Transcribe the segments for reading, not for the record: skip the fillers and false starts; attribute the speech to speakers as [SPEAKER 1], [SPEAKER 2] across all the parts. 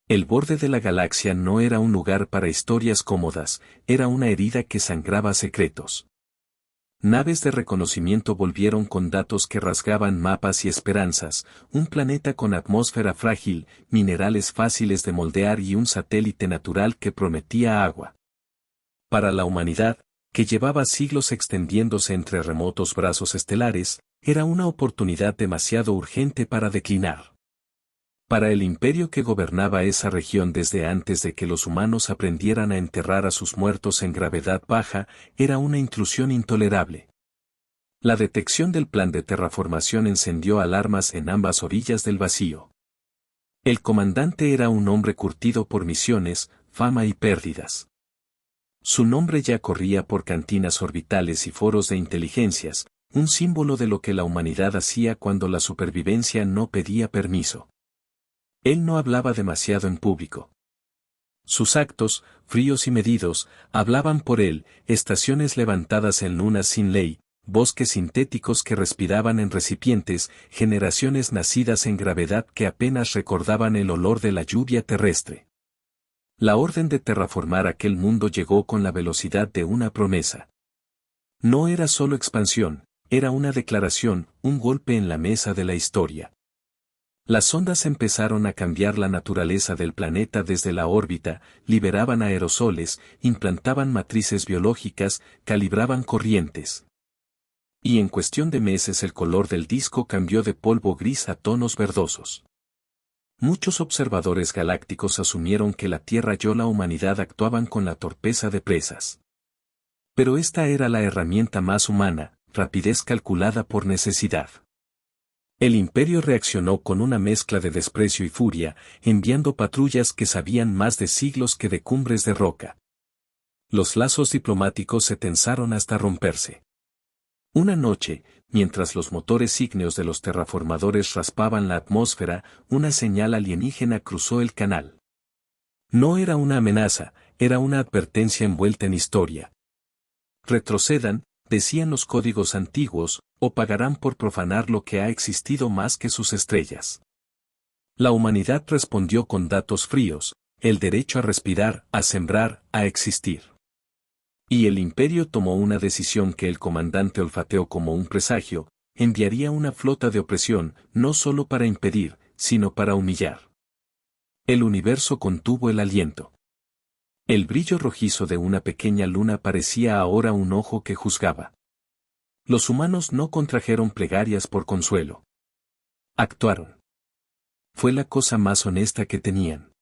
[SPEAKER 1] El borde de la galaxia no era un lugar para historias cómodas, era una herida que sangraba secretos. Naves de reconocimiento volvieron con datos que rasgaban mapas y esperanzas, un planeta con atmósfera frágil, minerales fáciles de moldear y un satélite natural que prometía agua. Para la humanidad, que llevaba siglos extendiéndose entre remotos brazos estelares, era una oportunidad demasiado urgente para declinar. Para el imperio que gobernaba esa región desde antes de que los humanos aprendieran a enterrar a sus muertos en gravedad baja, era una intrusión intolerable. La detección del plan de terraformación encendió alarmas en ambas orillas del vacío. El comandante era un hombre curtido por misiones, fama y pérdidas. Su nombre ya corría por cantinas orbitales y foros de inteligencias, un símbolo de lo que la humanidad hacía cuando la supervivencia no pedía permiso. Él no hablaba demasiado en público. Sus actos, fríos y medidos, hablaban por él, estaciones levantadas en lunas sin ley, bosques sintéticos que respiraban en recipientes, generaciones nacidas en gravedad que apenas recordaban el olor de la lluvia terrestre. La orden de terraformar aquel mundo llegó con la velocidad de una promesa. No era solo expansión, era una declaración, un golpe en la mesa de la historia. Las ondas empezaron a cambiar la naturaleza del planeta desde la órbita, liberaban aerosoles, implantaban matrices biológicas, calibraban corrientes. Y en cuestión de meses el color del disco cambió de polvo gris a tonos verdosos. Muchos observadores galácticos asumieron que la Tierra y la humanidad actuaban con la torpeza de presas. Pero esta era la herramienta más humana, rapidez calculada por necesidad. El imperio reaccionó con una mezcla de desprecio y furia, enviando patrullas que sabían más de siglos que de cumbres de roca. Los lazos diplomáticos se tensaron hasta romperse. Una noche, mientras los motores ígneos de los terraformadores raspaban la atmósfera, una señal alienígena cruzó el canal. No era una amenaza, era una advertencia envuelta en historia. Retrocedan, decían los códigos antiguos, o pagarán por profanar lo que ha existido más que sus estrellas. La humanidad respondió con datos fríos, el derecho a respirar, a sembrar, a existir. Y el imperio tomó una decisión que el comandante olfateó como un presagio, enviaría una flota de opresión, no solo para impedir, sino para humillar. El universo contuvo el aliento. El brillo rojizo de una pequeña luna parecía ahora un ojo que juzgaba. Los humanos no contrajeron plegarias por consuelo. Actuaron. Fue la cosa más honesta que tenían.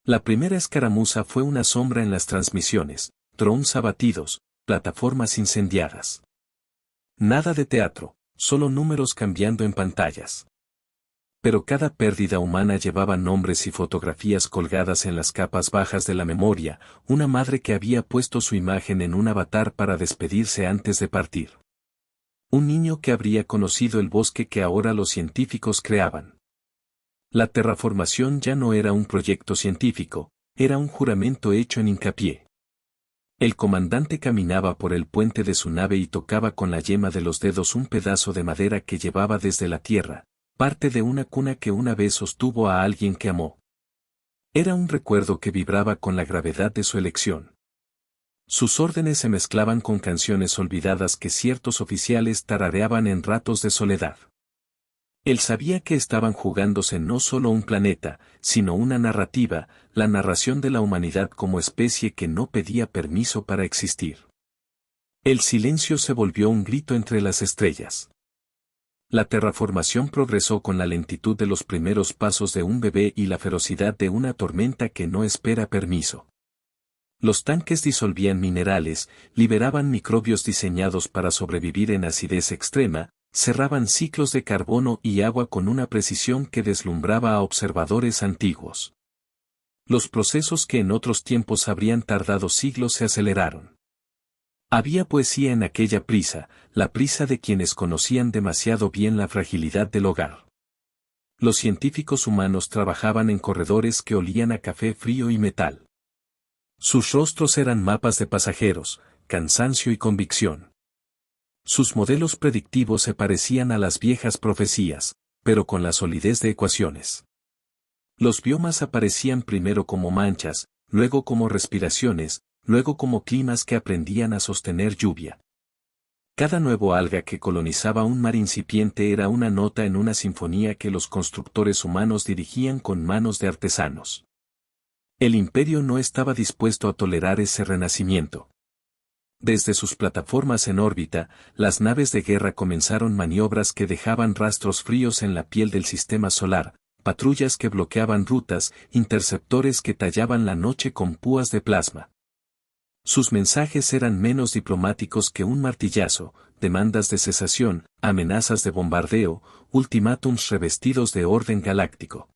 [SPEAKER 1] La primera escaramuza fue una sombra en las transmisiones, drones abatidos, plataformas incendiadas. Nada de teatro, solo números cambiando en pantallas. Pero cada pérdida humana llevaba nombres y fotografías colgadas en las capas bajas de la memoria, una madre que había puesto su imagen en un avatar para despedirse antes de partir. Un niño que habría conocido el bosque que ahora los científicos creaban. La terraformación ya no era un proyecto científico, era un juramento hecho en hincapié. El comandante caminaba por el puente de su nave y tocaba con la yema de los dedos un pedazo de madera que llevaba desde la tierra, parte de una cuna que una vez sostuvo a alguien que amó. Era un recuerdo que vibraba con la gravedad de su elección. Sus órdenes se mezclaban con canciones olvidadas que ciertos oficiales tarareaban en ratos de soledad. Él sabía que estaban jugándose no solo un planeta, sino una narrativa, la narración de la humanidad como especie que no pedía permiso para existir. El silencio se volvió un grito entre las estrellas. La terraformación progresó con la lentitud de los primeros pasos de un bebé y la ferocidad de una tormenta que no espera permiso. Los tanques disolvían minerales, liberaban microbios diseñados para sobrevivir en acidez extrema, cerraban ciclos de carbono y agua con una precisión que deslumbraba a observadores antiguos. Los procesos que en otros tiempos habrían tardado siglos se aceleraron. Había poesía en aquella prisa, la prisa de quienes conocían demasiado bien la fragilidad del hogar. Los científicos humanos trabajaban en corredores que olían a café frío y metal. Sus rostros eran mapas de pasajeros, cansancio y convicción. Sus modelos predictivos se parecían a las viejas profecías, pero con la solidez de ecuaciones. Los biomas aparecían primero como manchas, luego como respiraciones, luego como climas que aprendían a sostener lluvia. Cada nuevo alga que colonizaba un mar incipiente era una nota en una sinfonía que los constructores humanos dirigían con manos de artesanos. El imperio no estaba dispuesto a tolerar ese renacimiento. Desde sus plataformas en órbita, las naves de guerra comenzaron maniobras que dejaban rastros fríos en la piel del sistema solar, patrullas que bloqueaban rutas, interceptores que tallaban la noche con púas de plasma. Sus mensajes eran menos diplomáticos que un martillazo, demandas de cesación, amenazas de bombardeo, ultimátums revestidos de orden galáctico.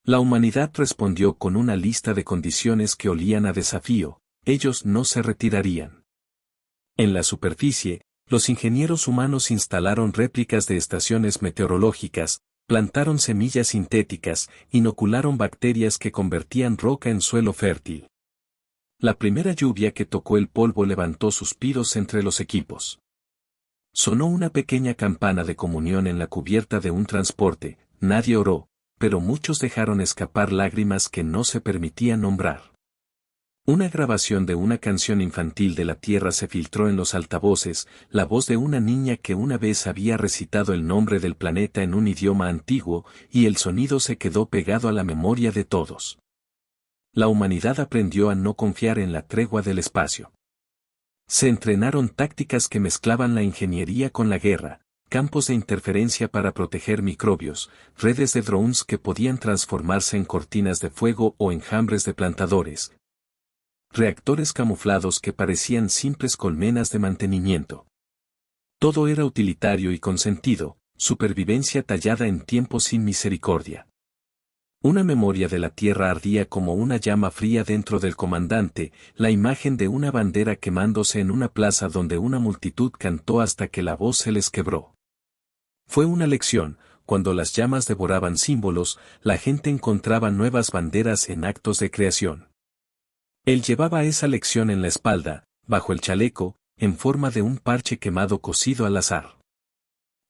[SPEAKER 1] La humanidad respondió con una lista de condiciones que olían a desafío: ellos no se retirarían. En la superficie, los ingenieros humanos instalaron réplicas de estaciones meteorológicas, plantaron semillas sintéticas, inocularon bacterias que convertían roca en suelo fértil. La primera lluvia que tocó el polvo levantó suspiros entre los equipos. Sonó una pequeña campana de comunión en la cubierta de un transporte, nadie oró, pero muchos dejaron escapar lágrimas que no se permitían nombrar. Una grabación de una canción infantil de la Tierra se filtró en los altavoces, la voz de una niña que una vez había recitado el nombre del planeta en un idioma antiguo, y el sonido se quedó pegado a la memoria de todos. La humanidad aprendió a no confiar en la tregua del espacio. Se entrenaron tácticas que mezclaban la ingeniería con la guerra, campos de interferencia para proteger microbios, redes de drones que podían transformarse en cortinas de fuego o enjambres de plantadores, reactores camuflados que parecían simples colmenas de mantenimiento. Todo era utilitario y con sentido, supervivencia tallada en tiempo sin misericordia. Una memoria de la tierra ardía como una llama fría dentro del comandante, la imagen de una bandera quemándose en una plaza donde una multitud cantó hasta que la voz se les quebró. Fue una lección: cuando las llamas devoraban símbolos, la gente encontraba nuevas banderas en actos de creación. Él llevaba esa lección en la espalda, bajo el chaleco, en forma de un parche quemado cosido al azar.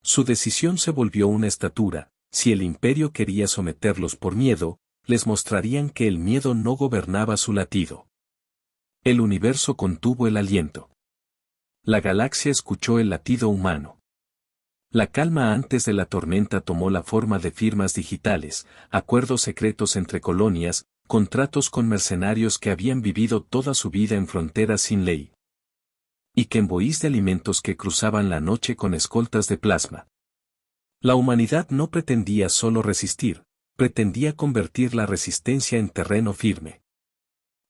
[SPEAKER 1] Su decisión se volvió una estatura: si el imperio quería someterlos por miedo, les mostrarían que el miedo no gobernaba su latido. El universo contuvo el aliento. La galaxia escuchó el latido humano. La calma antes de la tormenta tomó la forma de firmas digitales, acuerdos secretos entre colonias, contratos con mercenarios que habían vivido toda su vida en fronteras sin ley. Y convoyes de alimentos que cruzaban la noche con escoltas de plasma. La humanidad no pretendía solo resistir, pretendía convertir la resistencia en terreno firme.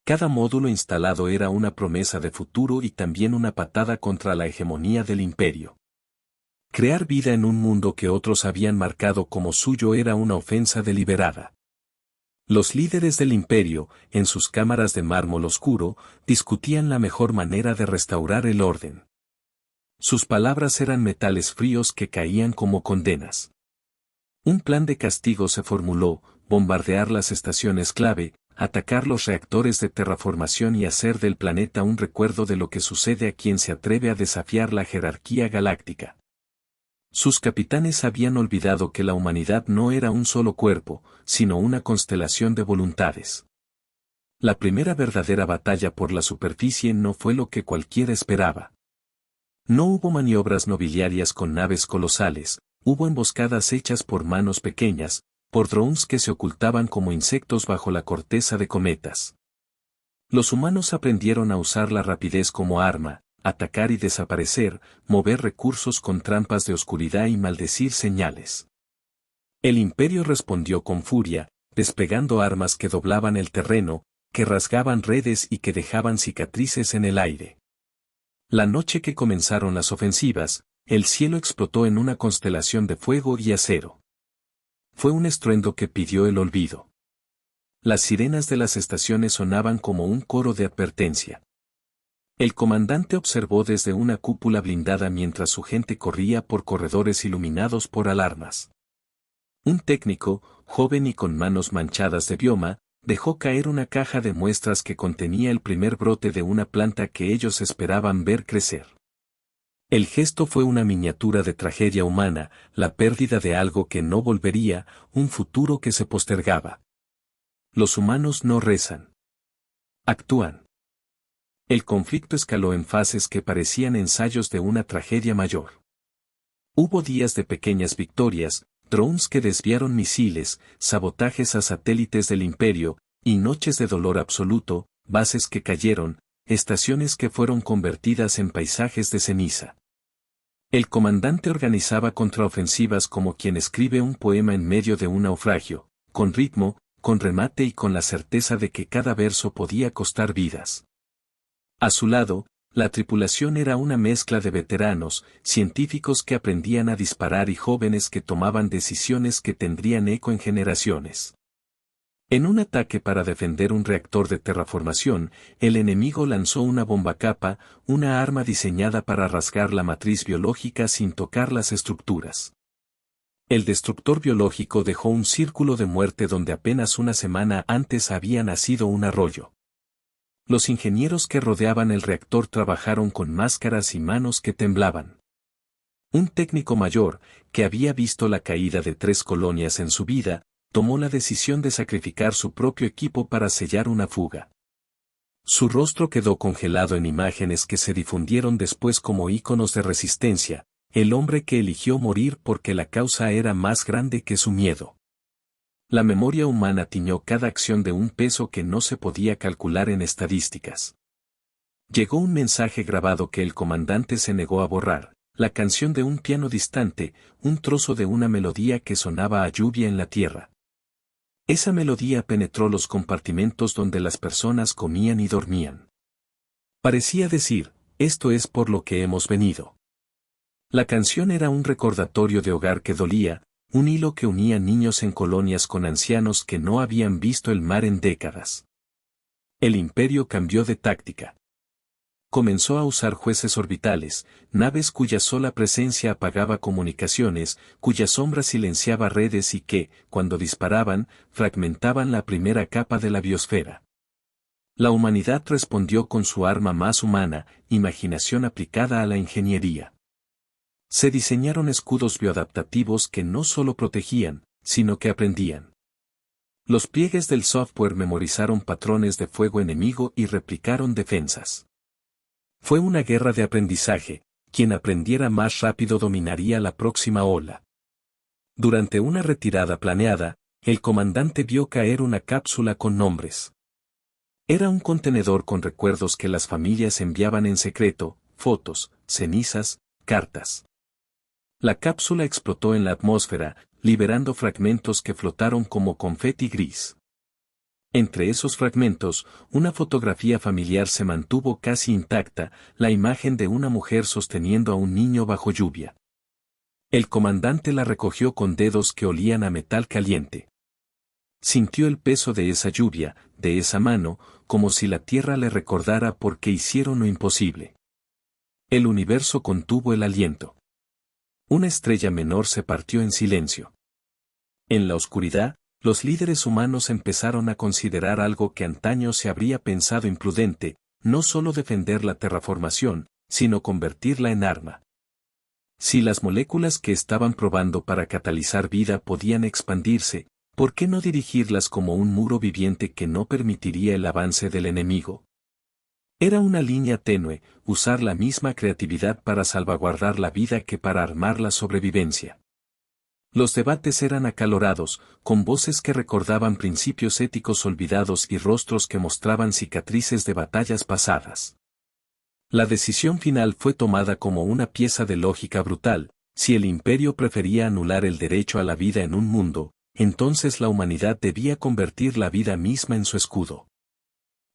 [SPEAKER 1] Cada módulo instalado era una promesa de futuro y también una patada contra la hegemonía del imperio. Crear vida en un mundo que otros habían marcado como suyo era una ofensa deliberada. Los líderes del imperio, en sus cámaras de mármol oscuro, discutían la mejor manera de restaurar el orden. Sus palabras eran metales fríos que caían como condenas. Un plan de castigo se formuló: bombardear las estaciones clave, atacar los reactores de terraformación y hacer del planeta un recuerdo de lo que sucede a quien se atreve a desafiar la jerarquía galáctica. Sus capitanes habían olvidado que la humanidad no era un solo cuerpo, sino una constelación de voluntades. La primera verdadera batalla por la superficie no fue lo que cualquiera esperaba. No hubo maniobras nobiliarias con naves colosales, hubo emboscadas hechas por manos pequeñas, por drones que se ocultaban como insectos bajo la corteza de cometas. Los humanos aprendieron a usar la rapidez como arma, atacar y desaparecer, mover recursos con trampas de oscuridad y maldecir señales. El imperio respondió con furia, desplegando armas que doblaban el terreno, que rasgaban redes y que dejaban cicatrices en el aire. La noche que comenzaron las ofensivas, el cielo explotó en una constelación de fuego y acero. Fue un estruendo que pidió el olvido. Las sirenas de las estaciones sonaban como un coro de advertencia. El comandante observó desde una cúpula blindada mientras su gente corría por corredores iluminados por alarmas. Un técnico, joven y con manos manchadas de bioma, dejó caer una caja de muestras que contenía el primer brote de una planta que ellos esperaban ver crecer. El gesto fue una miniatura de tragedia humana, la pérdida de algo que no volvería, un futuro que se postergaba. Los humanos no rezan. Actúan. El conflicto escaló en fases que parecían ensayos de una tragedia mayor. Hubo días de pequeñas victorias, drones que desviaron misiles, sabotajes a satélites del imperio, y noches de dolor absoluto, bases que cayeron, estaciones que fueron convertidas en paisajes de ceniza. El comandante organizaba contraofensivas como quien escribe un poema en medio de un naufragio, con ritmo, con remate y con la certeza de que cada verso podía costar vidas. A su lado, la tripulación era una mezcla de veteranos, científicos que aprendían a disparar y jóvenes que tomaban decisiones que tendrían eco en generaciones. En un ataque para defender un reactor de terraformación, el enemigo lanzó una bomba capa, una arma diseñada para rasgar la matriz biológica sin tocar las estructuras. El destructor biológico dejó un círculo de muerte donde apenas una semana antes había nacido un arroyo. Los ingenieros que rodeaban el reactor trabajaron con máscaras y manos que temblaban. Un técnico mayor, que había visto la caída de 3 colonias en su vida, tomó la decisión de sacrificar su propio equipo para sellar una fuga. Su rostro quedó congelado en imágenes que se difundieron después como íconos de resistencia, el hombre que eligió morir porque la causa era más grande que su miedo. La memoria humana tiñó cada acción de un peso que no se podía calcular en estadísticas. Llegó un mensaje grabado que el comandante se negó a borrar, la canción de un piano distante, un trozo de una melodía que sonaba a lluvia en la tierra. Esa melodía penetró los compartimentos donde las personas comían y dormían. Parecía decir, esto es por lo que hemos venido. La canción era un recordatorio de hogar que dolía, un hilo que unía niños en colonias con ancianos que no habían visto el mar en décadas. El imperio cambió de táctica. Comenzó a usar jueces orbitales, naves cuya sola presencia apagaba comunicaciones, cuya sombra silenciaba redes y que, cuando disparaban, fragmentaban la primera capa de la biosfera. La humanidad respondió con su arma más humana, imaginación aplicada a la ingeniería. Se diseñaron escudos bioadaptativos que no solo protegían, sino que aprendían. Los pliegues del software memorizaron patrones de fuego enemigo y replicaron defensas. Fue una guerra de aprendizaje, quien aprendiera más rápido dominaría la próxima ola. Durante una retirada planeada, el comandante vio caer una cápsula con nombres. Era un contenedor con recuerdos que las familias enviaban en secreto, fotos, cenizas, cartas. La cápsula explotó en la atmósfera, liberando fragmentos que flotaron como confeti gris. Entre esos fragmentos, una fotografía familiar se mantuvo casi intacta, la imagen de una mujer sosteniendo a un niño bajo lluvia. El comandante la recogió con dedos que olían a metal caliente. Sintió el peso de esa lluvia, de esa mano, como si la tierra le recordara por qué hicieron lo imposible. El universo contuvo el aliento. Una estrella menor se partió en silencio. En la oscuridad, los líderes humanos empezaron a considerar algo que antaño se habría pensado imprudente, no solo defender la terraformación, sino convertirla en arma. Si las moléculas que estaban probando para catalizar vida podían expandirse, ¿por qué no dirigirlas como un muro viviente que no permitiría el avance del enemigo? Era una línea tenue, usar la misma creatividad para salvaguardar la vida que para armar la sobrevivencia. Los debates eran acalorados, con voces que recordaban principios éticos olvidados y rostros que mostraban cicatrices de batallas pasadas. La decisión final fue tomada como una pieza de lógica brutal: si el imperio prefería anular el derecho a la vida en un mundo, entonces la humanidad debía convertir la vida misma en su escudo.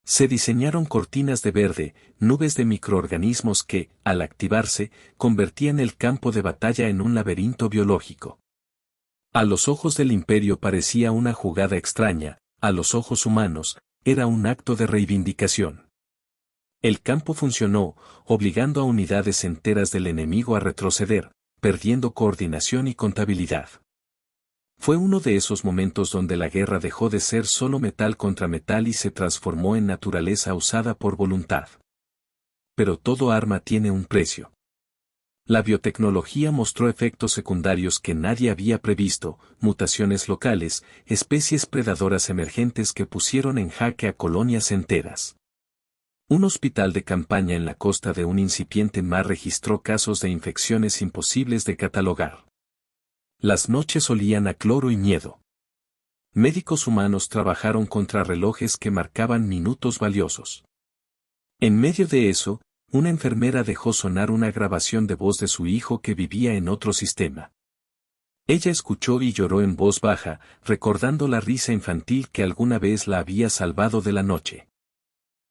[SPEAKER 1] Se diseñaron cortinas de verde, nubes de microorganismos que, al activarse, convertían el campo de batalla en un laberinto biológico. A los ojos del imperio parecía una jugada extraña, a los ojos humanos, era un acto de reivindicación. El campo funcionó, obligando a unidades enteras del enemigo a retroceder, perdiendo coordinación y contabilidad. Fue uno de esos momentos donde la guerra dejó de ser solo metal contra metal y se transformó en naturaleza usada por voluntad. Pero todo arma tiene un precio. La biotecnología mostró efectos secundarios que nadie había previsto, mutaciones locales, especies predadoras emergentes que pusieron en jaque a colonias enteras. Un hospital de campaña en la costa de un incipiente mar registró casos de infecciones imposibles de catalogar. Las noches olían a cloro y miedo. Médicos humanos trabajaron contra relojes que marcaban minutos valiosos. En medio de eso, una enfermera dejó sonar una grabación de voz de su hijo que vivía en otro sistema. Ella escuchó y lloró en voz baja, recordando la risa infantil que alguna vez la había salvado de la noche.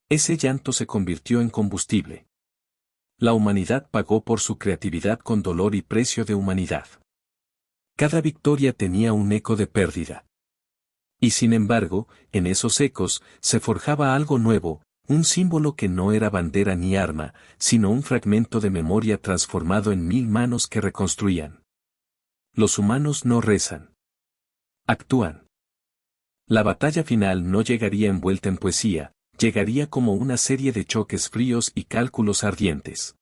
[SPEAKER 1] Ese llanto se convirtió en combustible. La humanidad pagó por su creatividad con dolor y precio de humanidad. Cada victoria tenía un eco de pérdida. Y sin embargo, en esos ecos, se forjaba algo nuevo, un símbolo que no era bandera ni arma, sino un fragmento de memoria transformado en 1000 manos que reconstruían. Los humanos no rezan. Actúan. La batalla final no llegaría envuelta en poesía, llegaría como una serie de choques fríos y cálculos ardientes.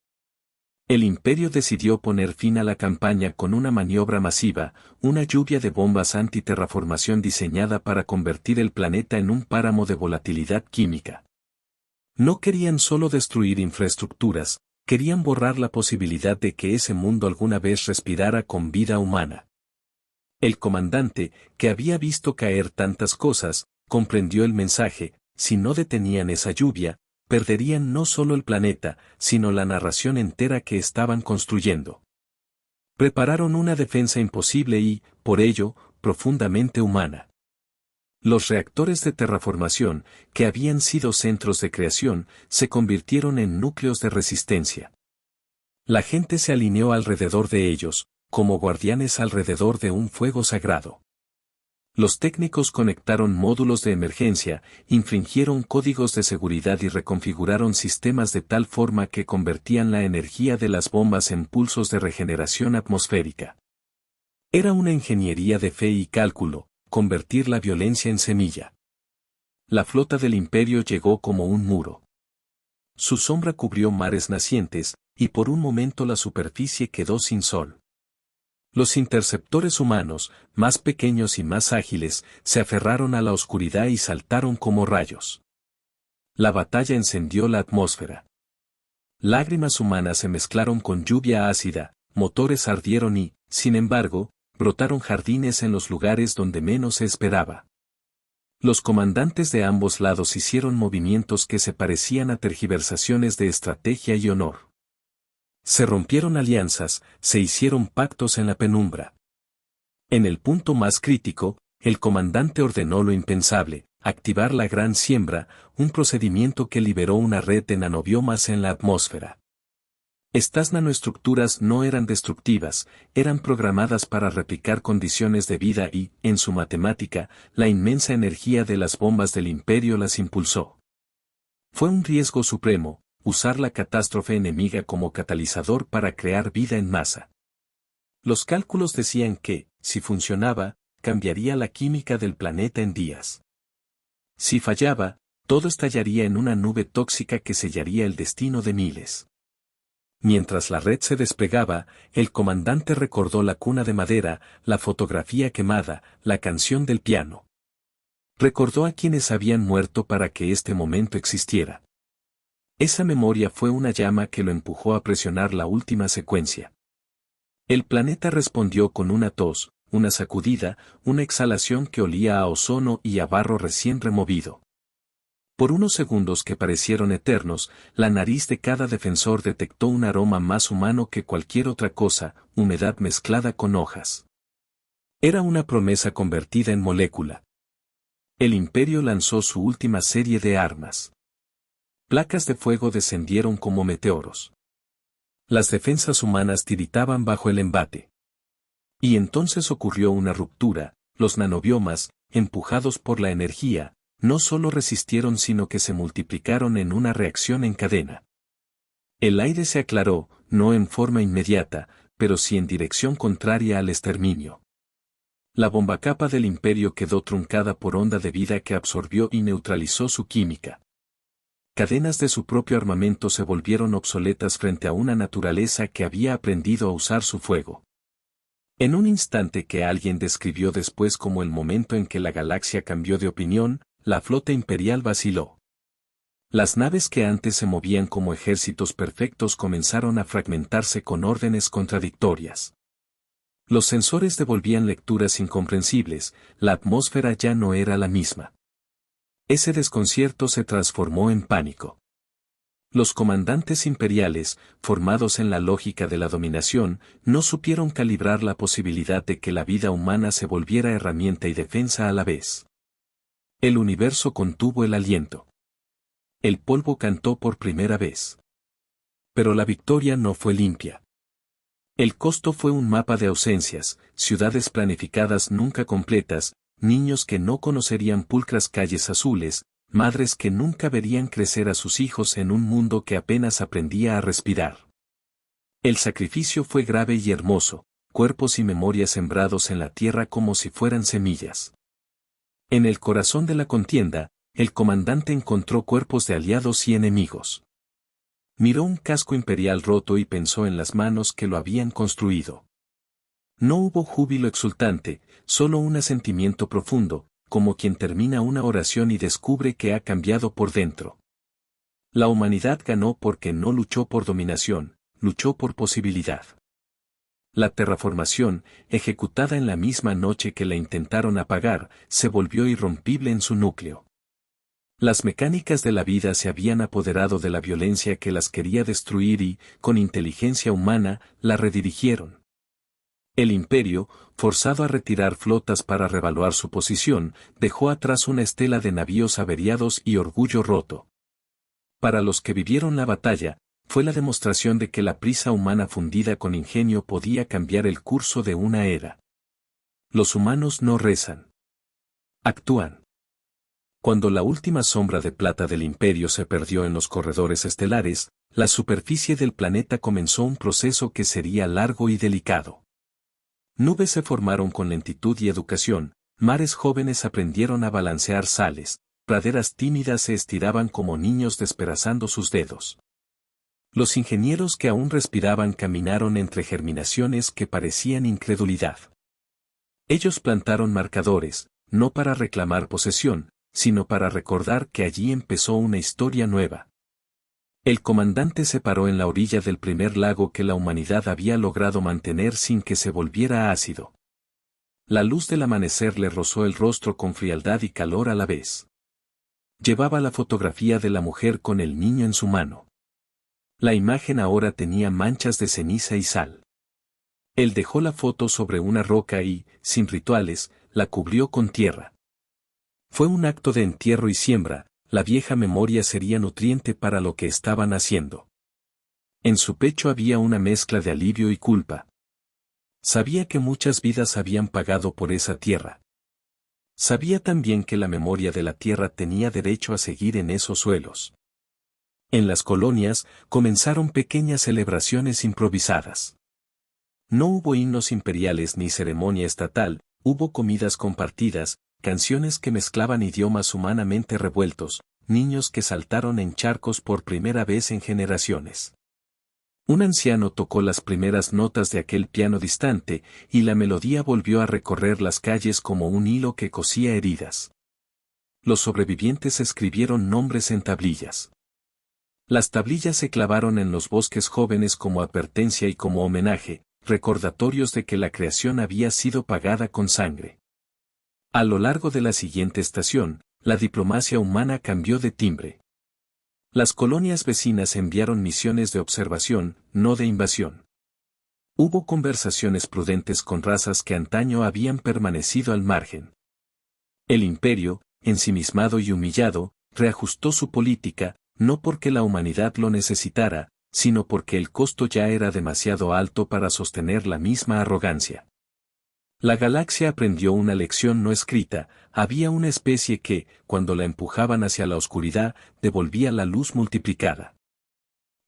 [SPEAKER 1] El imperio decidió poner fin a la campaña con una maniobra masiva, una lluvia de bombas antiterraformación diseñada para convertir el planeta en un páramo de volatilidad química. No querían solo destruir infraestructuras, querían borrar la posibilidad de que ese mundo alguna vez respirara con vida humana. El comandante, que había visto caer tantas cosas, comprendió el mensaje: si no detenían esa lluvia, perderían no solo el planeta, sino la narración entera que estaban construyendo. Prepararon una defensa imposible y, por ello, profundamente humana. Los reactores de terraformación, que habían sido centros de creación, se convirtieron en núcleos de resistencia. La gente se alineó alrededor de ellos, como guardianes alrededor de un fuego sagrado. Los técnicos conectaron módulos de emergencia, infringieron códigos de seguridad y reconfiguraron sistemas de tal forma que convertían la energía de las bombas en pulsos de regeneración atmosférica. Era una ingeniería de fe y cálculo, convertir la violencia en semilla. La flota del imperio llegó como un muro. Su sombra cubrió mares nacientes, y por un momento la superficie quedó sin sol. Los interceptores humanos, más pequeños y más ágiles, se aferraron a la oscuridad y saltaron como rayos. La batalla encendió la atmósfera. Lágrimas humanas se mezclaron con lluvia ácida, motores ardieron y, sin embargo, brotaron jardines en los lugares donde menos se esperaba. Los comandantes de ambos lados hicieron movimientos que se parecían a tergiversaciones de estrategia y honor. Se rompieron alianzas, se hicieron pactos en la penumbra. En el punto más crítico, el comandante ordenó lo impensable: activar la gran siembra, un procedimiento que liberó una red de nanobiomas en la atmósfera. Estas nanoestructuras no eran destructivas, eran programadas para replicar condiciones de vida y, en su matemática, la inmensa energía de las bombas del imperio las impulsó. Fue un riesgo supremo, usar la catástrofe enemiga como catalizador para crear vida en masa. Los cálculos decían que, si funcionaba, cambiaría la química del planeta en días. Si fallaba, todo estallaría en una nube tóxica que sellaría el destino de miles. Mientras la red se desplegaba, el comandante recordó la cuna de madera, la fotografía quemada, la canción del piano. Recordó a quienes habían muerto para que este momento existiera. Esa memoria fue una llama que lo empujó a presionar la última secuencia. El planeta respondió con una tos, una sacudida, una exhalación que olía a ozono y a barro recién removido. Por unos segundos que parecieron eternos, la nariz de cada defensor detectó un aroma más humano que cualquier otra cosa: humedad mezclada con hojas. Era una promesa convertida en molécula. El imperio lanzó su última serie de armas. Placas de fuego descendieron como meteoros. Las defensas humanas tiritaban bajo el embate. Y entonces ocurrió una ruptura: los nanobiomas, empujados por la energía, no solo resistieron sino que se multiplicaron en una reacción en cadena. El aire se aclaró, no en forma inmediata, pero sí en dirección contraria al exterminio. La bombacapa del imperio quedó truncada por onda de vida que absorbió y neutralizó su química. cadenas de su propio armamento se volvieron obsoletas frente a una naturaleza que había aprendido a usar su fuego. En un instante que alguien describió después como el momento en que la galaxia cambió de opinión, la flota imperial vaciló. Las naves que antes se movían como ejércitos perfectos comenzaron a fragmentarse con órdenes contradictorias. Los sensores devolvían lecturas incomprensibles, la atmósfera ya no era la misma. Ese desconcierto se transformó en pánico. Los comandantes imperiales, formados en la lógica de la dominación, no supieron calibrar la posibilidad de que la vida humana se volviera herramienta y defensa a la vez. El universo contuvo el aliento. El polvo cantó por primera vez. Pero la victoria no fue limpia. El costo fue un mapa de ausencias, ciudades planificadas nunca completas, niños que no conocerían pulcras calles azules, madres que nunca verían crecer a sus hijos en un mundo que apenas aprendía a respirar. El sacrificio fue grave y hermoso, cuerpos y memorias sembrados en la tierra como si fueran semillas. En el corazón de la contienda, el comandante encontró cuerpos de aliados y enemigos. Miró un casco imperial roto y pensó en las manos que lo habían construido. No hubo júbilo exultante, solo un asentimiento profundo, como quien termina una oración y descubre que ha cambiado por dentro. La humanidad ganó porque no luchó por dominación, luchó por posibilidad. La terraformación, ejecutada en la misma noche que la intentaron apagar, se volvió irrompible en su núcleo. Las mecánicas de la vida se habían apoderado de la violencia que las quería destruir y, con inteligencia humana, la redirigieron. El imperio, forzado a retirar flotas para revaluar su posición, dejó atrás una estela de navíos averiados y orgullo roto. Para los que vivieron la batalla, fue la demostración de que la prisa humana fundida con ingenio podía cambiar el curso de una era. Los humanos no rezan. Actúan. Cuando la última sombra de plata del imperio se perdió en los corredores estelares, la superficie del planeta comenzó un proceso que sería largo y delicado. Nubes se formaron con lentitud y educación, mares jóvenes aprendieron a balancear sales, praderas tímidas se estiraban como niños despedazando sus dedos. Los ingenieros que aún respiraban caminaron entre germinaciones que parecían incredulidad. Ellos plantaron marcadores, no para reclamar posesión, sino para recordar que allí empezó una historia nueva. El comandante se paró en la orilla del primer lago que la humanidad había logrado mantener sin que se volviera ácido. La luz del amanecer le rozó el rostro con frialdad y calor a la vez. Llevaba la fotografía de la mujer con el niño en su mano. La imagen ahora tenía manchas de ceniza y sal. Él dejó la foto sobre una roca y, sin rituales, la cubrió con tierra. Fue un acto de entierro y siembra, la vieja memoria sería nutriente para lo que estaban haciendo. En su pecho había una mezcla de alivio y culpa. Sabía que muchas vidas habían pagado por esa tierra. Sabía también que la memoria de la tierra tenía derecho a seguir en esos suelos. En las colonias, comenzaron pequeñas celebraciones improvisadas. No hubo himnos imperiales ni ceremonia estatal, hubo comidas compartidas, canciones que mezclaban idiomas humanamente revueltos, niños que saltaron en charcos por primera vez en generaciones. Un anciano tocó las primeras notas de aquel piano distante, y la melodía volvió a recorrer las calles como un hilo que cosía heridas. Los sobrevivientes escribieron nombres en tablillas. Las tablillas se clavaron en los bosques jóvenes como advertencia y como homenaje, recordatorios de que la creación había sido pagada con sangre. A lo largo de la siguiente estación, la diplomacia humana cambió de timbre. Las colonias vecinas enviaron misiones de observación, no de invasión. Hubo conversaciones prudentes con razas que antaño habían permanecido al margen. El imperio, ensimismado y humillado, reajustó su política, no porque la humanidad lo necesitara, sino porque el costo ya era demasiado alto para sostener la misma arrogancia. La galaxia aprendió una lección no escrita, había una especie que, cuando la empujaban hacia la oscuridad, devolvía la luz multiplicada.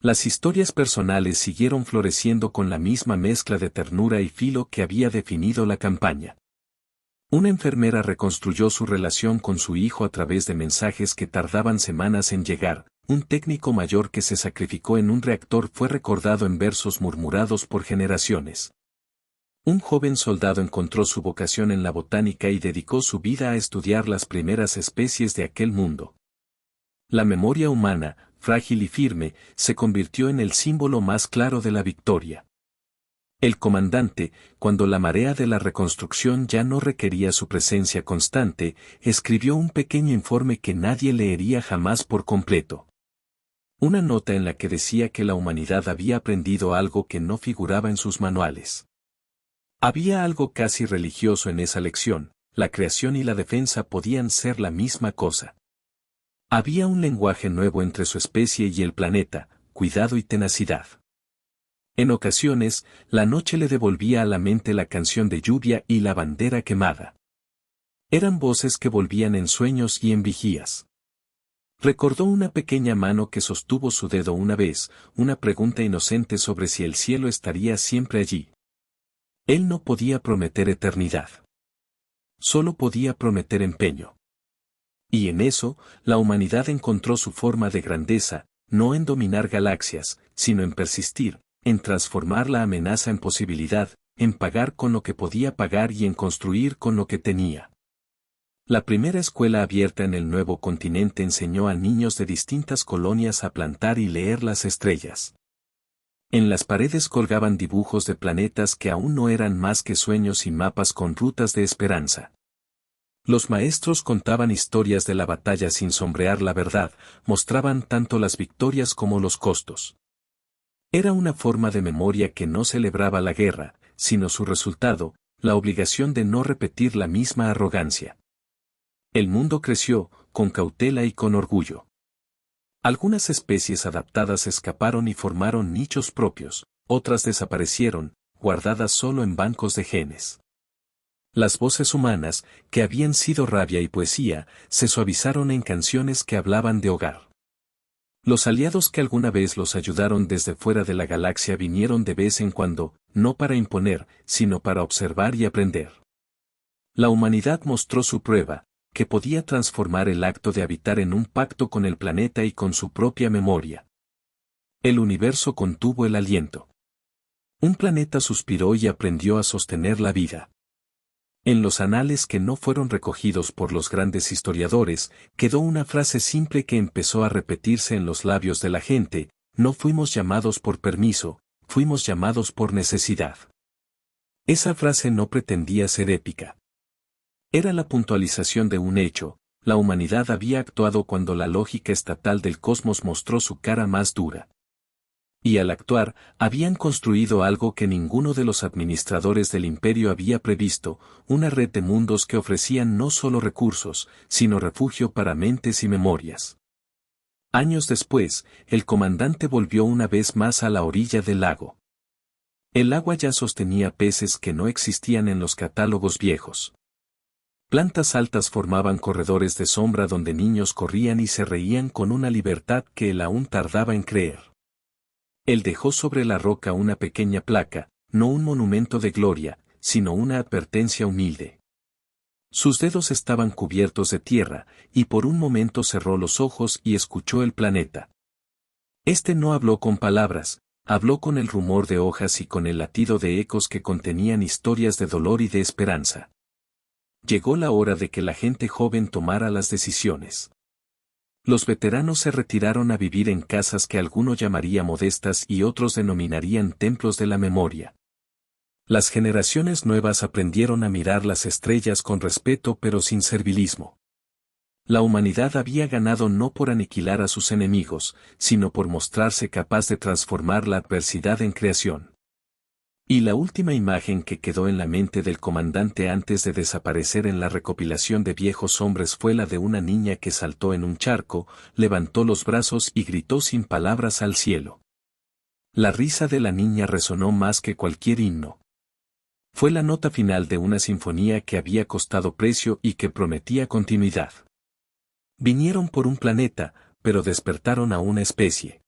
[SPEAKER 1] Las historias personales siguieron floreciendo con la misma mezcla de ternura y filo que había definido la campaña. Una enfermera reconstruyó su relación con su hijo a través de mensajes que tardaban semanas en llegar, un técnico mayor que se sacrificó en un reactor fue recordado en versos murmurados por generaciones. Un joven soldado encontró su vocación en la botánica y dedicó su vida a estudiar las primeras especies de aquel mundo. La memoria humana, frágil y firme, se convirtió en el símbolo más claro de la victoria. El comandante, cuando la marea de la reconstrucción ya no requería su presencia constante, escribió un pequeño informe que nadie leería jamás por completo. Una nota en la que decía que la humanidad había aprendido algo que no figuraba en sus manuales. Había algo casi religioso en esa lección: la creación y la defensa podían ser la misma cosa. Había un lenguaje nuevo entre su especie y el planeta: cuidado y tenacidad. En ocasiones, la noche le devolvía a la mente la canción de lluvia y la bandera quemada. Eran voces que volvían en sueños y en vigías. Recordó una pequeña mano que sostuvo su dedo una vez, una pregunta inocente sobre si el cielo estaría siempre allí. Él no podía prometer eternidad. Solo podía prometer empeño. Y en eso, la humanidad encontró su forma de grandeza, no en dominar galaxias, sino en persistir, en transformar la amenaza en posibilidad, en pagar con lo que podía pagar y en construir con lo que tenía. La primera escuela abierta en el nuevo continente enseñó a niños de distintas colonias a plantar y leer las estrellas. En las paredes colgaban dibujos de planetas que aún no eran más que sueños y mapas con rutas de esperanza. Los maestros contaban historias de la batalla sin sombrear la verdad, mostraban tanto las victorias como los costos. Era una forma de memoria que no celebraba la guerra, sino su resultado, la obligación de no repetir la misma arrogancia. El mundo creció, con cautela y con orgullo. Algunas especies adaptadas escaparon y formaron nichos propios, otras desaparecieron, guardadas solo en bancos de genes. Las voces humanas, que habían sido rabia y poesía, se suavizaron en canciones que hablaban de hogar. Los aliados que alguna vez los ayudaron desde fuera de la galaxia vinieron de vez en cuando, no para imponer, sino para observar y aprender. La humanidad mostró su prueba, que podía transformar el acto de habitar en un pacto con el planeta y con su propia memoria. El universo contuvo el aliento. Un planeta suspiró y aprendió a sostener la vida. En los anales que no fueron recogidos por los grandes historiadores, quedó una frase simple que empezó a repetirse en los labios de la gente: no fuimos llamados por permiso, fuimos llamados por necesidad. Esa frase no pretendía ser épica. Era la puntualización de un hecho: la humanidad había actuado cuando la lógica estatal del cosmos mostró su cara más dura. Y al actuar, habían construido algo que ninguno de los administradores del imperio había previsto: una red de mundos que ofrecían no solo recursos, sino refugio para mentes y memorias. Años después, el comandante volvió una vez más a la orilla del lago. El agua ya sostenía peces que no existían en los catálogos viejos. Plantas altas formaban corredores de sombra donde niños corrían y se reían con una libertad que él aún tardaba en creer. Él dejó sobre la roca una pequeña placa, no un monumento de gloria, sino una advertencia humilde. Sus dedos estaban cubiertos de tierra, y por un momento cerró los ojos y escuchó el planeta. Este no habló con palabras, habló con el rumor de hojas y con el latido de ecos que contenían historias de dolor y de esperanza. Llegó la hora de que la gente joven tomara las decisiones. Los veteranos se retiraron a vivir en casas que alguno llamaría modestas y otros denominarían templos de la memoria. Las generaciones nuevas aprendieron a mirar las estrellas con respeto pero sin servilismo. La humanidad había ganado no por aniquilar a sus enemigos, sino por mostrarse capaz de transformar la adversidad en creación. Y la última imagen que quedó en la mente del comandante antes de desaparecer en la recopilación de viejos hombres fue la de una niña que saltó en un charco, levantó los brazos y gritó sin palabras al cielo. La risa de la niña resonó más que cualquier himno. Fue la nota final de una sinfonía que había costado precio y que prometía continuidad. Vinieron por un planeta, pero despertaron a una especie.